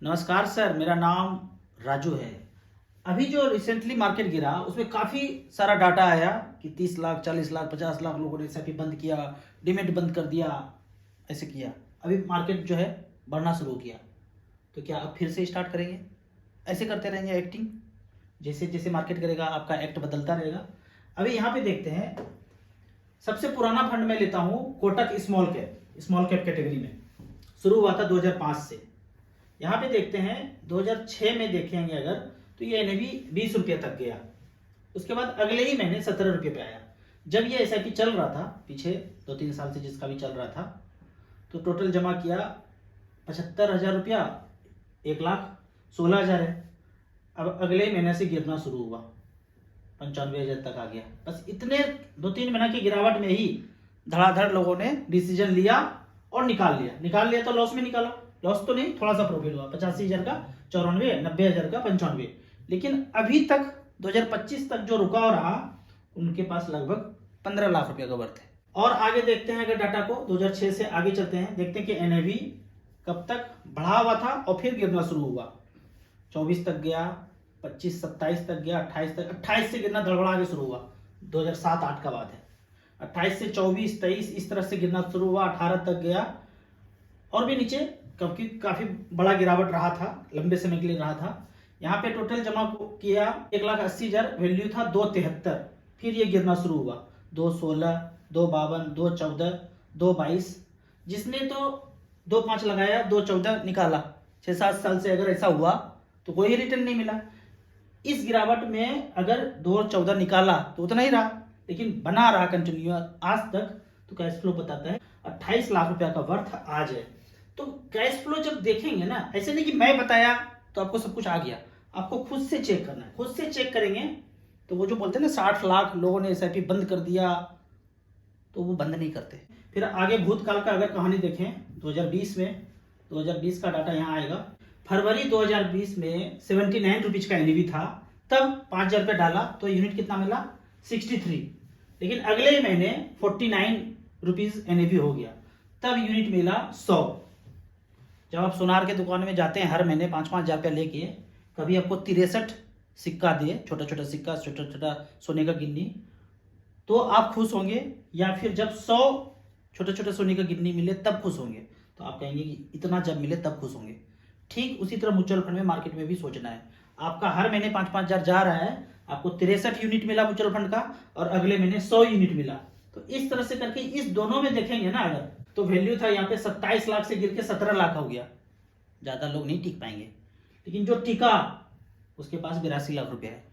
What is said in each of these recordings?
नमस्कार सर, मेरा नाम राजू है। अभी जो रिसेंटली मार्केट गिरा उसमें काफ़ी सारा डाटा आया कि 30 लाख, 40 लाख, 50 लाख लोगों ने एसआईपी बंद किया, डीमैट बंद कर दिया, ऐसे किया। अभी मार्केट जो है बढ़ना शुरू किया, तो क्या अब फिर से स्टार्ट करेंगे? ऐसे करते रहेंगे एक्टिंग? जैसे जैसे मार्केट करेगा आपका एक्ट बदलता रहेगा। अभी यहाँ पे देखते हैं, सबसे पुराना फंड मैं लेता हूँ कोटक स्मॉल कैप कैटेगरी में। शुरू हुआ था 2005 से। यहाँ पे देखते हैं 2006 में देखेंगे अगर, तो ये एनएवी 20 रुपये तक गया। उसके बाद अगले ही महीने 17 रुपये पे आया। जब ये एसआईपी चल रहा था पीछे 2-3 साल से, जिसका भी चल रहा था, तो टोटल जमा किया 75,000 रुपया, 1,16,000 है। अब अगले महीने से गिरना शुरू हुआ, 95,000 तक आ गया। बस इतने 2-3 महीना की गिरावट में ही धड़ाधड़ लोगों ने डिसीजन लिया और निकाल लिया। तो लॉस में निकाला, लॉस तो नहीं, थोड़ा सा प्रॉफिट हुआ। 85,000 का 94, 90,000 का 95। लेकिन अभी तक 2025 तक जो रुका रहा, उनके पास लगभग 15 लाख रुपए का वर्थ है। और आगे देखते हैं अगर डाटा को, 2006 से आगे चलते हैं, देखते हैं कि एनएवी कब तक बढ़ा हुआ था और फिर गिरना शुरू हुआ। 24 तक गया, 25, 27 तक गया, 28 तक, 28 से गिरना धड़बड़ा के शुरू हुआ। 2007-8 का बात है। 28 से 24, 23 इस तरह से गिरना शुरू हुआ, 18 तक गया और भी नीचे, क्योंकि काफी बड़ा गिरावट रहा था, लंबे समय के लिए रहा था। यहाँ पे टोटल जमा किया 1,80,000, वैल्यू था 2,73। फिर ये गिरना शुरू हुआ, 2,16, 2,52, 2,14, 2,22। जिसने तो 2,5 लगाया, 2,14 निकाला। 6-7 साल से अगर ऐसा हुआ तो कोई रिटर्न नहीं मिला। इस गिरावट में अगर 2,14 निकाला तो उतना ही रहा, लेकिन बना रहा कंटिन्यू आज तक। तो कैश फ्लो बताता है 28 लाख रुपया का वर्थ आज है। तो कैश फ्लो जब देखेंगे ना, ऐसे नहीं कि मैं बताया तो आपको सब कुछ आ गया, आपको खुद से चेक करना है। खुद से चेक करेंगे तो वो जो बोलते हैं ना 60 लाख लोगों ने एसआईपी बंद कर दिया, तो वो बंद नहीं करते। फिर आगे भूतकाल का अगर कहानी देखें, 2020 में, 2020 का डाटा यहाँ आएगा। फरवरी 2020 में 79 रुपीज का एनएवी था, तब 5,000 रुपये डाला तो यूनिट कितना मिला? 63। लेकिन अगले महीने 49 रुपीज एनएवी हो गया, तब यूनिट मिला 100। जब आप सोनार के दुकान में जाते हैं हर महीने 5-5 हजार रुपया लेके, कभी आपको 63 सिक्का दिए, छोटा छोटा सिक्का, छोटा छोटा सोने का गिन्नी, तो आप खुश होंगे? या फिर जब 100 छोटे छोटे सोने का गिन्नी मिले तब खुश होंगे? तो आप कहेंगे कि इतना जब मिले तब खुश होंगे। ठीक उसी तरह म्यूचुअल फंड में, मार्केट में भी सोचना है। आपका हर महीने 5-5 हजार जा रहा है, आपको 63 यूनिट मिला म्यूचुअल फंड का, और अगले महीने 100 यूनिट मिला। तो इस तरह से करके इस दोनों में देखेंगे ना अगर, तो वैल्यू था यहाँ पे 27 लाख से गिर के 17 लाख हो गया। ज्यादा लोग नहीं टिक पाएंगे, लेकिन जो टिका उसके पास 82 लाख रुपया है।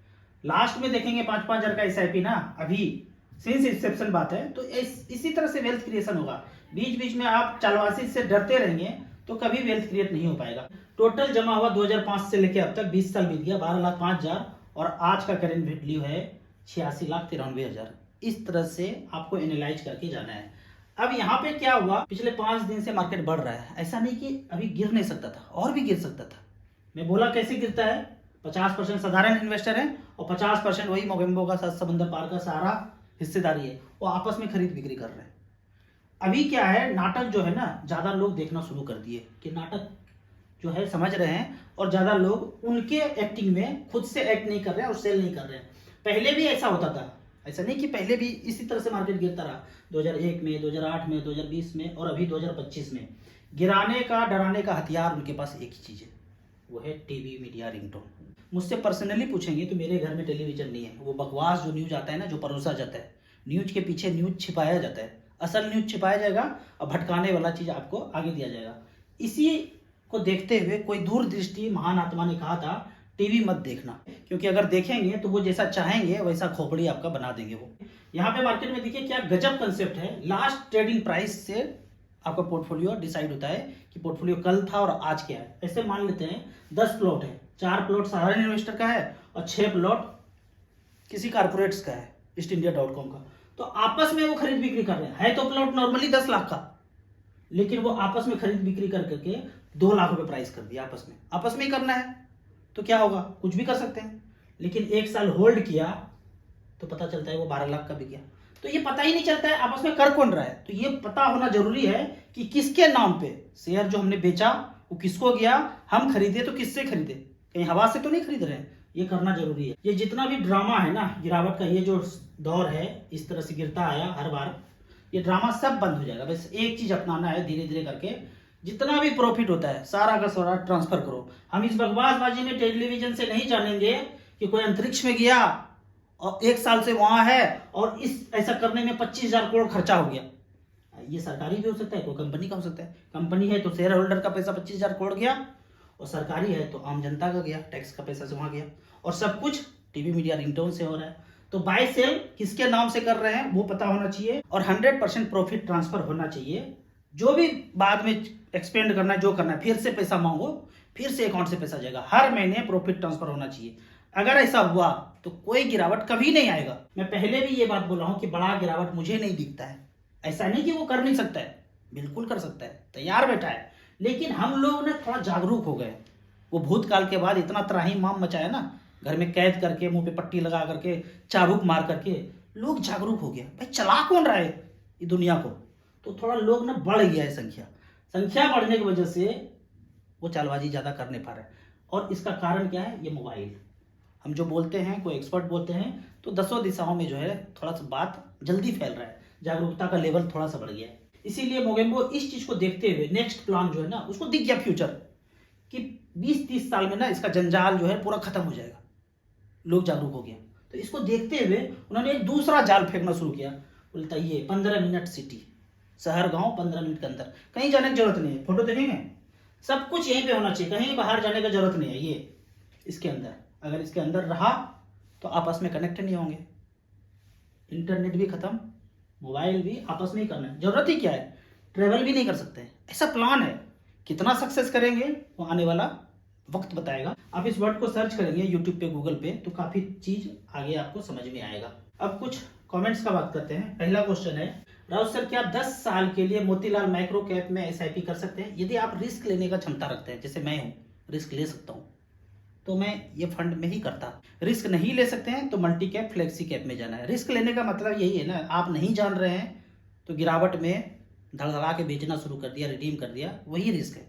लास्ट में देखेंगे 5-5 हजार का एसआईपी ना, अभी सिंस इंसेप्शन बात है, तो इसी तरह से वेल्थ क्रिएशन होगा। बीच बीच में आप चालवासी से डरते रहेंगे तो कभी वेल्थ क्रिएट नहीं हो पाएगा। टोटल जमा हुआ 2005 से लेकर अब तक 20 साल बीत गया, 12,05,000, और आज का करेंट वैल्यू है 86,93,000। इस तरह से आपको एनालाइज करके जाना है। अब यहाँ पे क्या हुआ, पिछले 5 दिन से मार्केट बढ़ रहा है। ऐसा नहीं कि अभी गिर नहीं सकता था, और भी गिर सकता था। मैं बोला कैसे गिरता है, 50% साधारण इन्वेस्टर है और 50% वही मोगेम्बो का, सात समंदर पार का सारा हिस्सेदारी है, वो आपस में खरीद बिक्री कर रहे हैं। अभी क्या है, नाटक जो है ना, ज्यादा लोग देखना शुरू कर दिए कि नाटक जो है समझ रहे हैं, और ज्यादा लोग उनके एक्टिंग में खुद से एक्ट नहीं कर रहे हैं और सेल नहीं कर रहे हैं। पहले भी ऐसा होता था, ऐसा नहीं कि पहले भी इसी तरह से मार्केट गिरता रहा। 2001 में, 2008 में, 2020 में और अभी 2025 में। गिराने का, डराने का हथियार उनके पास एक ही चीज है, वो है टीवी, मीडिया, रिंगटोन। मुझसे पर्सनली पूछेंगे तो मेरे घर में टेलीविजन नहीं है। वो बकवास जो न्यूज आता है ना, जो परोसा जाता है, न्यूज के पीछे न्यूज छिपाया जाता है, असल न्यूज छिपाया जाएगा और भटकाने वाला चीज आपको आगे दिया जाएगा। इसी को देखते हुए कोई दूरदृष्टि महान आत्मा ने कहा था, टीवी मत देखना, क्योंकि अगर देखेंगे तो वो जैसा चाहेंगे वैसा खोपड़ी आपका बना देंगे वो। यहाँ पे मार्केट में देखिए क्या गजब कंसेप्ट है। लास्ट ट्रेडिंग प्राइस से आपका पोर्टफोलियो डिसाइड होता है कि पोर्टफोलियो कल था और आज क्या है। ऐसे मान लेते हैं 10 प्लॉट है, 4 प्लॉट साधारण इन्वेस्टर का है और 6 प्लॉट किसी कारपोरेट्स का है, ईस्टइंडिया.com का। तो आपस में वो खरीद बिक्री कर रहे हैं। है तो प्लॉट नॉर्मली 10 लाख का, लेकिन वो आपस में खरीद बिक्री कर करके 2 लाख रुपए प्राइस कर दिया। आपस में ही करना है तो क्या होगा, कुछ भी कर सकते हैं। लेकिन 1 साल होल्ड किया तो पता चलता है वो 12 लाख का बिक गया। तो ये पता ही नहीं चलता है आपस में कर कौन रहा है। तो ये पता होना जरूरी है कि किसके नाम पे शेयर जो हमने बेचा वो किसको गया, हम खरीदे तो किससे खरीदे, कहीं हवा से तो नहीं खरीद रहे हैं। ये करना जरूरी है। ये जितना भी ड्रामा है ना गिरावट का, ये जो दौर है इस तरह से गिरता आया हर बार, ये ड्रामा सब बंद हो जाएगा। बस एक चीज अपनाना है, धीरे धीरे करके जितना भी प्रॉफिट होता है सारा का सारा ट्रांसफर करो। हम इस बकवासबाजी में टेलीविजन से नहीं जानेंगे कि कोई अंतरिक्ष में गया और 1 साल से वहां है और इस ऐसा करने में 25,000 करोड़ खर्चा हो गया। ये सरकारी भी हो सकता है, कोई कंपनी का हो सकता है। कंपनी है तो शेयर होल्डर का पैसा 25,000 करोड़ गया, और सरकारी है तो आम जनता का गया, टैक्स का पैसा से वहां गया, और सब कुछ टीवी मीडिया रिंगटोन से हो रहा है। तो बाय सेल किसके नाम से कर रहे हैं वो पता होना चाहिए, और 100% प्रॉफिट ट्रांसफर होना चाहिए। जो भी बाद में एक्सपेंड करना है, जो करना है, फिर से पैसा मांगो, फिर से अकाउंट से पैसा जाएगा। हर महीने प्रॉफिट ट्रांसफर होना चाहिए। अगर ऐसा हुआ तो कोई गिरावट कभी नहीं आएगा। मैं पहले भी ये बात बोला हूं कि बड़ा गिरावट मुझे नहीं दिखता है। ऐसा नहीं कि वो कर नहीं सकता है, बिल्कुल कर सकता है, तैयार बैठा है। लेकिन हम लोग ना थोड़ा जागरूक हो गए। वो भूतकाल के बाद इतना त्राहीमाम मचाया ना, घर में कैद करके, मुंह पे पट्टी लगा करके, चाबुक मार करके, लोग जागरूक हो गया। भाई चला कौन रहा है ये दुनिया को, तो थोड़ा लोग ना बढ़ गया है संख्या बढ़ने की वजह से वो चालबाजी ज्यादा कर नहीं पा रहे। और इसका कारण क्या है, ये मोबाइल। हम जो बोलते हैं, कोई एक्सपर्ट बोलते हैं, तो 10 दिशाओं में जो है थोड़ा सा बात जल्दी फैल रहा है, जागरूकता का लेवल थोड़ा सा बढ़ गया है। इसीलिए मोगेम्बो इस चीज को देखते हुए नेक्स्ट प्लान जो है ना, उसको दिख गया फ्यूचर कि 20-30 साल में ना इसका जंजाल जो है पूरा खत्म हो जाएगा, लोग जागरूक हो गया। तो इसको देखते हुए उन्होंने एक दूसरा जाल फेंकना शुरू किया। बोलता ये 15 मिनट सिटी, शहर गांव 15 मिनट के अंदर, कहीं जाने की जरूरत नहीं है। फोटो देखेंगे, सब कुछ यहीं पे होना चाहिए, कहीं बाहर जाने की जरूरत नहीं है। ये इसके अंदर, अगर इसके अंदर रहा तो आपस में कनेक्ट नहीं होंगे, इंटरनेट भी खत्म, मोबाइल भी आपस में ही करना है। जरूरत ही क्या है, ट्रेवल भी नहीं कर सकते। ऐसा प्लान है। कितना सक्सेस करेंगे वो आने वाला वक्त बताएगा। आप इस वर्ड को सर्च करेंगे यूट्यूब पे, गूगल पे, तो काफी चीज आगे आपको समझ में आएगा। अब कुछ कमेंट्स का बात करते हैं। पहला क्वेश्चन है, राउत सर क्या 10 साल के लिए मोतीलाल माइक्रो कैप में एसआईपी कर सकते हैं? यदि आप रिस्क लेने का क्षमता रखते हैं, जैसे मैं हूं, रिस्क ले सकता हूं, तो मैं ये फंड में ही करता। रिस्क नहीं ले सकते हैं तो मल्टी कैप, फ्लेक्सी कैप में जाना है। रिस्क लेने का मतलब यही है ना, आप नहीं जान रहे हैं तो गिरावट में धड़धड़ा के बेचना शुरू कर दिया, रिडीम कर दिया, वही रिस्क है।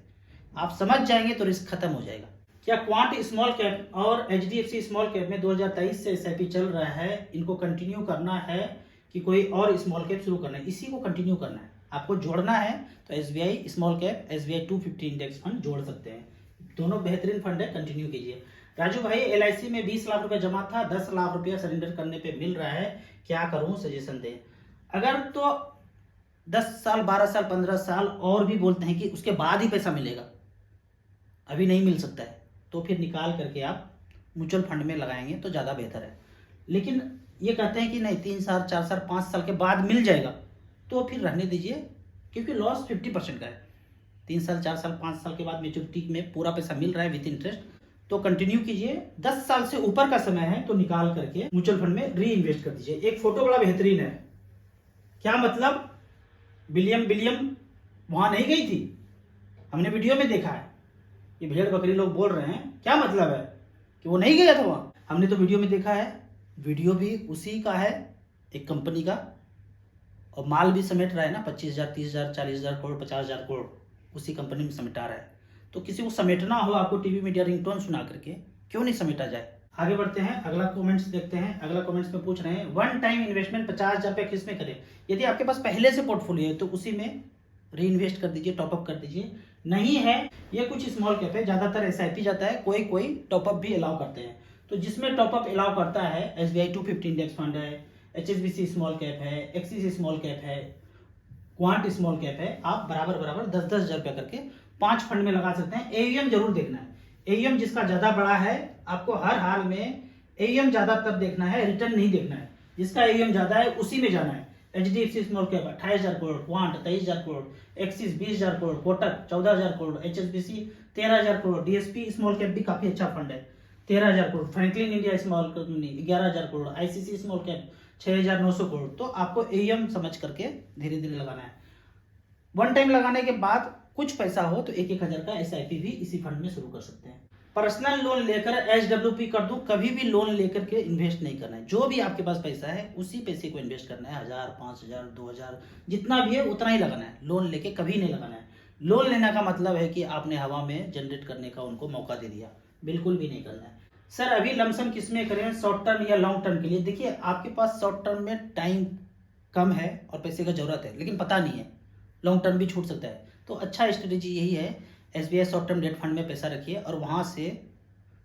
आप समझ जाएंगे तो रिस्क खत्म हो जाएगा। क्या क्वांट स्मॉल कैप और एचडीएफसी स्मॉल कैप में 2023 से एसआईपी चल रहा है, इनको कंटिन्यू करना है कि कोई और स्मॉल कैप शुरू करना है? इसी को कंटिन्यू करना है। आपको जोड़ना है तो SBI small cap, SBI 250 index fund जोड़ सकते हैं। दोनों बेहतरीन फंड है, कंटिन्यू कीजिए। राजू भाई, एलआईसी में 20 लाख रुपए जमा था, 10 लाख रुपया सरेंडर करने पे मिल रहा है, क्या करूं, सजेशन दें। अगर तो 10 साल, 12 साल, 15 साल और भी बोलते हैं कि उसके बाद ही पैसा मिलेगा, अभी नहीं मिल सकता है, तो फिर निकाल करके आप म्यूचुअल फंड में लगाएंगे तो ज़्यादा बेहतर है। लेकिन ये कहते हैं कि नहीं 3 साल, 4 साल, 5 साल के बाद मिल जाएगा, तो फिर रहने दीजिए, क्योंकि लॉस 50% का है। 3 साल, 4 साल, 5 साल के बाद मैच्योरिटी में पूरा पैसा मिल रहा है विद इंटरेस्ट, तो कंटिन्यू कीजिए। 10 साल से ऊपर का समय है तो निकाल करके म्यूचुअल फंड में री इन्वेस्ट कर दीजिए। एक फोटो बड़ा बेहतरीन है। क्या मतलब, विलियम वहां नहीं गई थी, हमने वीडियो में देखा है। ये भेड़ बकरी लोग बोल रहे हैं, क्या मतलब है कि वो नहीं गया था वहां? हमने तो वीडियो में देखा है, वीडियो भी उसी का है, एक कंपनी का, और माल भी समेट रहा है ना, 25,000, 30,000, 40,000 करोड़, 50,000 करोड़ उसी कंपनी में समेटा रहा है। तो किसी को समेटना हो आपको टीवी मीडिया रिंगटोन सुना करके, क्यों नहीं समेटा जाए। आगे बढ़ते हैं, अगला कमेंट्स देखते हैं। अगला कमेंट्स में पूछ रहे हैं, वन टाइम इन्वेस्टमेंट 50,000 रुपये किस में करें? यदि आपके पास पहले से पोर्टफोलियो है तो उसी में री इन्वेस्ट कर दीजिए, टॉपअप कर दीजिए। नहीं है, ये कुछ स्मॉल कैप है, ज्यादातर एसआईपी जाता है, कोई कोई टॉपअप भी अलाउ करते हैं। तो जिसमें टॉपअप अलाउ करता है, एसबीआई 250 इंडेक्स फंड है, एचएसबीसी स्मॉल कैप है, एक्सिस स्मॉल कैप है, क्वांट स्मॉल कैप है, आप बराबर 10-10 हजार रुपया करके 5 फंड में लगा सकते हैं। एयूएम जरूर देखना है। एयूएम जिसका ज्यादा बड़ा है, आपको हर हाल में एयूएम ज्यादातर देखना है, रिटर्न नहीं देखना है। जिसका एयूएम ज्यादा है उसी में जाना है। HDFC small cap 28,000 crore, quant 23,000 crore, axis 20,000 crore, Kotak 14,000 crore, HSBC 13,000 crore, DSP small cap भी काफी अच्छा फंड है 13,000 crore, Franklin India small company 11,000 crore, ICC small cap 6,900 crore. तो आपको एयूएम समझ करके धीरे धीरे लगाना है। वन टाइम लगाने के बाद कुछ पैसा हो तो 1-1 हजार का एसआईपी भी इसी फंड में शुरू कर सकते हैं। पर्सनल लोन लेकर एचडब्ल्यूपी कर दूं, कभी भी लोन लेकर के इन्वेस्ट नहीं करना है। जो भी आपके पास पैसा है उसी पैसे को इन्वेस्ट करना है। 1,000, 5,000, 2,000 जितना भी है उतना ही लगाना है। लोन लेके कभी नहीं लगाना है। लोन लेने का मतलब है कि आपने हवा में जनरेट करने का उनको मौका दे दिया, बिल्कुल भी नहीं करना है। सर अभी लमसम किस में करें, शॉर्ट टर्म या लॉन्ग टर्म के लिए? देखिए आपके पास शॉर्ट टर्म में टाइम कम है और पैसे का जरूरत है, लेकिन पता नहीं है लॉन्ग टर्म भी छूट सकता है, तो अच्छा स्ट्रेटेजी यही है, SBI short term debt fund में पैसा रखिए और वहाँ से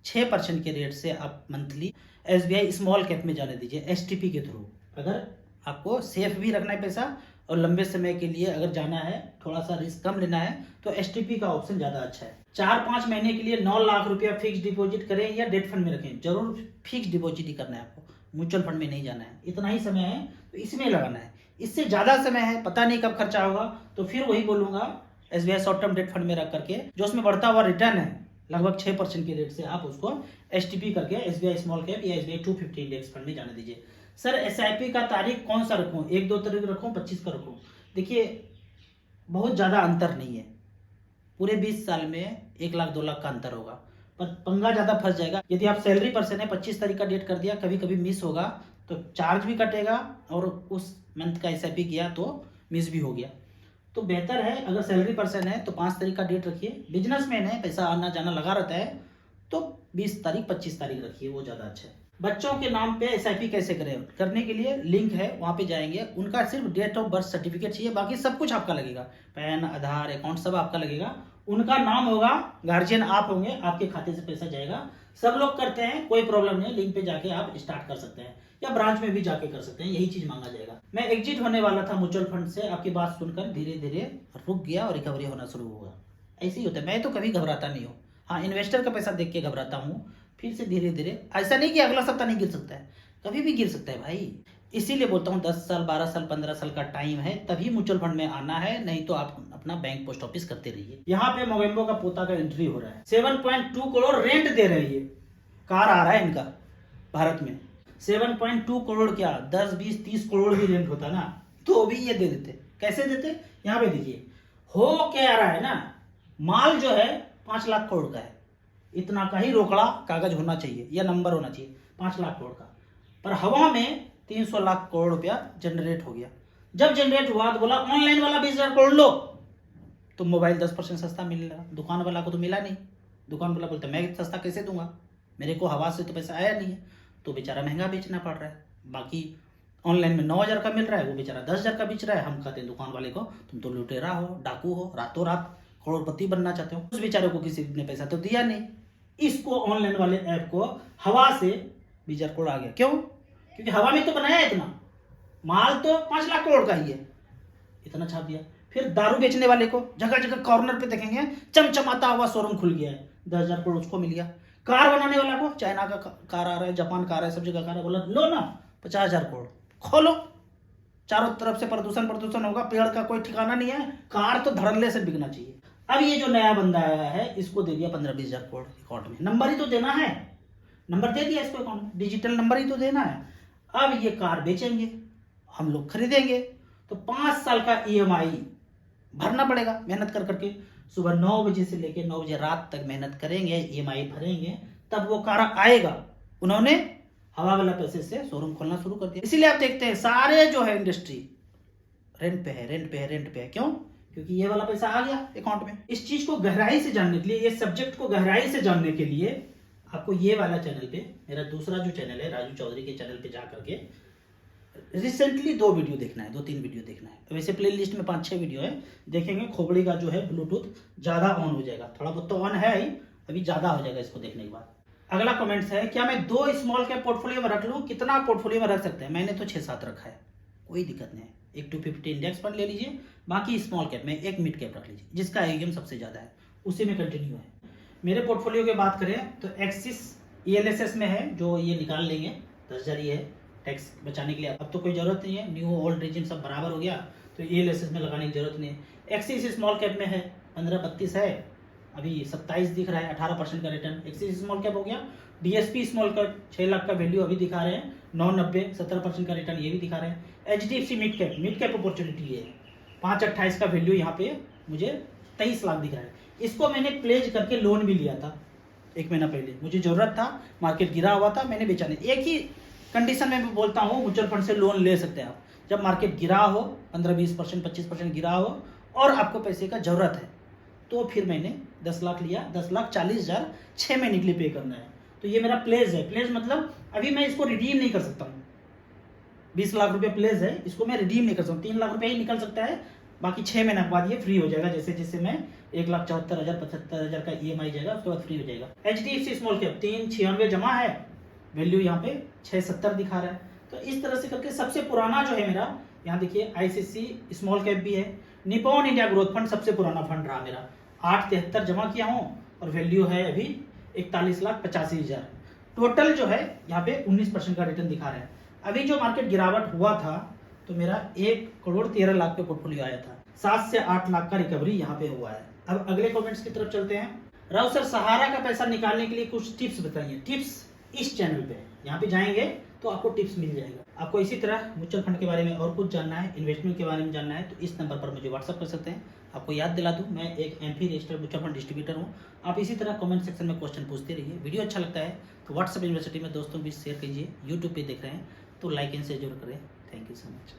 6% के रेट से आप मंथली SBI स्मॉल कैप में जाने दीजिए, STP के थ्रू। अगर आपको सेफ भी रखना है पैसा और लंबे समय के लिए अगर जाना है, थोड़ा सा रिस्क कम लेना है, तो STP का ऑप्शन ज़्यादा अच्छा है। 4-5 महीने के लिए 9 लाख रुपया फिक्स डिपॉजिट करें या डेट फंड में रखें, जरूर फिक्स डिपॉजिट ही करना है आपको, म्यूचुअल फंड में नहीं जाना है। इतना ही समय है तो इसमें लगाना है, इससे ज़्यादा समय है पता नहीं कब खर्चा होगा, तो फिर वही बोलूँगा SBI short term debt fund में रख करके जो उसमें बढ़ता हुआ रिटर्न है लगभग 6% के रेट से आप उसको STP करके SBI स्मॉल कैप या SBI 250 इंडेक्स फंड में जाने दीजिए। सर SIP का तारीख कौन सा रखूँ, 1-2 तारीख रखूँ, 25 का रखूँ? देखिए बहुत ज़्यादा अंतर नहीं है, पूरे 20 साल में 1 लाख 2 लाख का अंतर होगा, पर पंगा ज़्यादा फंस जाएगा। यदि आप सैलरी पर्सन है, 25 तारीख का डेट कर दिया, कभी कभी मिस होगा तो चार्ज भी कटेगा और उस मंथ का SIP किया तो मिस भी हो गया। तो बेहतर है अगर सैलरी पर्सन है तो 5 तारीख का डेट रखिए, बिजनेसमैन है पैसा आना जाना लगा रहता है तो 20 तारीख 25 तारीख रखिए, वो ज़्यादा अच्छा है। बच्चों के नाम पे SIP कैसे करें? करने के लिए लिंक है वहाँ पे जाएंगे, उनका सिर्फ डेट ऑफ बर्थ सर्टिफिकेट चाहिए, बाकी सब कुछ आपका लगेगा, पैन आधार अकाउंट सब आपका लगेगा, उनका नाम होगा, गार्जियन आप होंगे, आपके खाते से पैसा जाएगा। सब लोग करते हैं, कोई प्रॉब्लम नहीं, लिंक पे जाके आप स्टार्ट कर सकते हैं या ब्रांच में भी जाके कर सकते हैं, यही चीज मांगा जाएगा। मैं एग्जिट होने वाला था म्यूचुअल फंड से, आपकी बात सुनकर धीरे धीरे रुक गया और रिकवरी होना शुरू हुआ। ऐसे ही होता है, मैं तो कभी घबराता नहीं हूँ, हाँ इन्वेस्टर का पैसा देख के घबराता हूँ, फिर से धीरे धीरे, ऐसा नहीं कि अगला सप्ताह नहीं गिर सकता है, कभी भी गिर सकता है भाई। इसीलिए बोलता हूँ 10 साल 12 साल 15 साल का टाइम है तभी म्यूचुअल फंड में आना है, नहीं तो आप अपना बैंक पोस्ट ऑफिस करते रहिए। यहाँ पे मोगेम्बो का पोता का एंट्री हो रहा है, 7.2 करोड़ रेंट दे रहे हैं, ये कार आ रहा है इनका भारत में। 7.2 करोड़ क्या 10 20 30 करोड़ भी रेंट होता ना तो भी ये दे देते। कैसे देते? यहाँ पे देखिए हो क्या रहा है ना, माल जो है 5 लाख करोड़ का है, इतना का ही रोकड़ा कागज होना चाहिए या नंबर होना चाहिए 5 लाख करोड़ का, पर हवा में 300 लाख करोड़ रुपया जनरेट हो गया। जब जनरेट हुआ तो बोला ऑनलाइन वाला 20,000 करोड़ लो, तो मोबाइल 10% सस्ता मिल रहा, दुकान वाला को तो मिला नहीं, दुकान वाला बोलता मैं सस्ता कैसे दूंगा, मेरे को हवा से तो पैसा आया नहीं है, तो बेचारा महंगा बेचना पड़ रहा है। बाकी ऑनलाइन में 9,000 का मिल रहा है, वो बेचारा 10,000 का बेच रहा है। हम कहते हैं दुकान वाले को तुम तो लुटेरा हो, डाकू हो, रातों रात करोड़पति बनना चाहते हो। उस बेचारे को किसी ने पैसा तो दिया नहीं, इसको ऑनलाइन वाले ऐप को हवा से 20,000 करोड़ आ गया। क्यों? क्योंकि हवा में तो बनाया इतना माल, तो 5 लाख करोड़ का ही है, इतना छाप दिया। फिर दारू बेचने वाले को जगह जगह कॉर्नर पे देखेंगे चमचमाता हुआ शोरूम खुल गया है, 10,000 करोड़ उसको मिल गया। कार बनाने वाला को चाइना का कार आ रहा है, जापान कार है, सब जगह कार है, बोला लो ना 50,000 करोड़ खोलो, चारों तरफ से प्रदूषण प्रदूषण होगा, पेड़ का कोई ठिकाना नहीं है, कार तो धड़ल्ले से बिकना चाहिए। अब ये जो नया बंदा आया है इसको दे दिया 15-20,000 करोड़ अकाउंट में, नंबर ही तो देना है, नंबर दे दिया इसको अकाउंट में, डिजिटल नंबर ही तो देना है। अब ये कार बेचेंगे, हम लोग खरीदेंगे, तो 5 साल का EMI भरना पड़ेगा मेहनत कर करके, सुबह 9 बजे से लेकर 9 बजे रात तक मेहनत करेंगे, EMI भरेंगे, तब वो कार आएगा। उन्होंने हवा वाला पैसे से शोरूम खोलना शुरू कर दिया। इसीलिए आप देखते हैं सारे जो है इंडस्ट्री रेंट पे है, रेंट पे है, रेंट पे है। क्यों? क्योंकि ये वाला पैसा आ गया अकाउंट में। इस चीज को गहराई से जानने के लिए, ये सब्जेक्ट को गहराई से जानने के लिए आपको ये वाला चैनल पे, मेरा दूसरा जो चैनल है राजू चौधरी के चैनल पे जा करके रिसेंटली 2 वीडियो देखना है, 2-3 वीडियो देखना है। वैसे प्ले लिस्ट में 5-6 वीडियो है, देखेंगे खोपड़ी का जो है ब्लूटूथ ज्यादा ऑन हो जाएगा, थोड़ा बहुत तो ऑन है ही, अभी ज्यादा हो जाएगा इसको देखने के बाद। अगला कमेंट्स है, क्या मैं 2 स्मॉल कैप पोर्टफोलियो में रख लूं? कितना पोर्टफोलियो में रख सकते हैं? मैंने तो 6-7 रखा है, कोई दिक्कत नहीं है। एक 250 इंडेक्स फंड ले लीजिए, बाकी स्मॉल कैप में एक मिड कैप रख लीजिए, जिसका AUM सबसे ज्यादा है उसी में कंटिन्यू है। मेरे पोर्टफोलियो की बात करें तो एक्सिस ELSS में है, जो ये निकाल लेंगे 10,000 ही है, टैक्स बचाने के लिए अब तो कोई जरूरत नहीं है, न्यू ओल्ड रेजिम सब बराबर हो गया, तो ELSS में लगाने की जरूरत नहीं है। एक्सिस स्मॉल कैप में है 15-32 है, अभी 27 दिख रहा है, 18% का रिटर्न एक्सिस स्मॉल कैप हो गया। DSP स्मॉल कैप 6 लाख का वैल्यू अभी दिखा रहे हैं, 990 17% का रिटर्न ये भी दिखा रहे हैं। HDFC मिड कैप अपॉर्चुनिटी है, 528 का वैल्यू यहाँ पे मुझे 23 लाख दिख रहा है। इसको मैंने प्लेज करके लोन भी लिया था 1 महीना पहले, मुझे जरूरत था, मार्केट गिरा हुआ था, मैंने बेचा नहीं। एक ही कंडीशन में बोलता हूँ म्यूचुअल फंड से लोन ले सकते हैं आप, जब मार्केट गिरा हो 15-20% 25% गिरा हो और आपको पैसे का जरूरत है, तो फिर मैंने 10 लाख लिया, 10,40,000 6 महीने के लिए पे करना है। तो ये मेरा प्लेज है। प्लेज मतलब अभी मैं इसको रिडीम नहीं कर सकता हूँ। 20 लाख रुपये प्लेज है, इसको मैं रिडीम नहीं कर सकता हूँ। 3 लाख रुपये ही निकल सकता है, बाकी 6 महीने के बाद ये फ्री हो जाएगा। जैसे जैसे मैं 1,74,000 75,000 का EMI जाएगा, उसके बाद फ्री हो जाएगा। HDFC स्मॉल कैप 396 जमा है, वैल्यू यहाँ पे 670 दिखा रहा है। तो इस तरह से करके सबसे पुराना जो है मेरा, यहाँ देखिए ICC स्मॉल कैप भी है, निपॉन इंडिया ग्रोथ फंड सबसे पुराना फंड रहा मेरा। 873 जमा किया हूँ और वैल्यू है अभी 41,85,000। टोटल जो है यहाँ पे 19% का रिटर्न दिखा रहा है। अभी जो मार्केट गिरावट हुआ था तो मेरा 1,13,00,000 पे पोर्टफोलियो आया था, 7 से 8 लाख का रिकवरी यहाँ पे हुआ है। अब अगले कमेंट्स की तरफ चलते हैं। राव सर, सहारा का पैसा निकालने के लिए कुछ टिप्स बताइए। टिप्स इस चैनल पे, यहाँ पे जाएंगे तो आपको टिप्स मिल जाएगा। आपको इसी तरह म्यूचुअल फंड के बारे में और कुछ जानना है, इन्वेस्टमेंट के बारे में जानना है, तो इस नंबर पर मुझे व्हाट्सअप कर सकते हैं। आपको याद दिला दूं, मैं एक MP registered mutual fund distributor हूँ। आप इसी तरह कमेंट सेक्शन में क्वेश्चन पूछते रहिए। वीडियो अच्छा लगता है तो व्हाट्सअप यूनिवर्सिटी में दोस्तों भी शेयर कीजिए। यूट्यूब पे देख रहे हैं तो लाइक एंड शेयर जरूर करें। Thank you so much.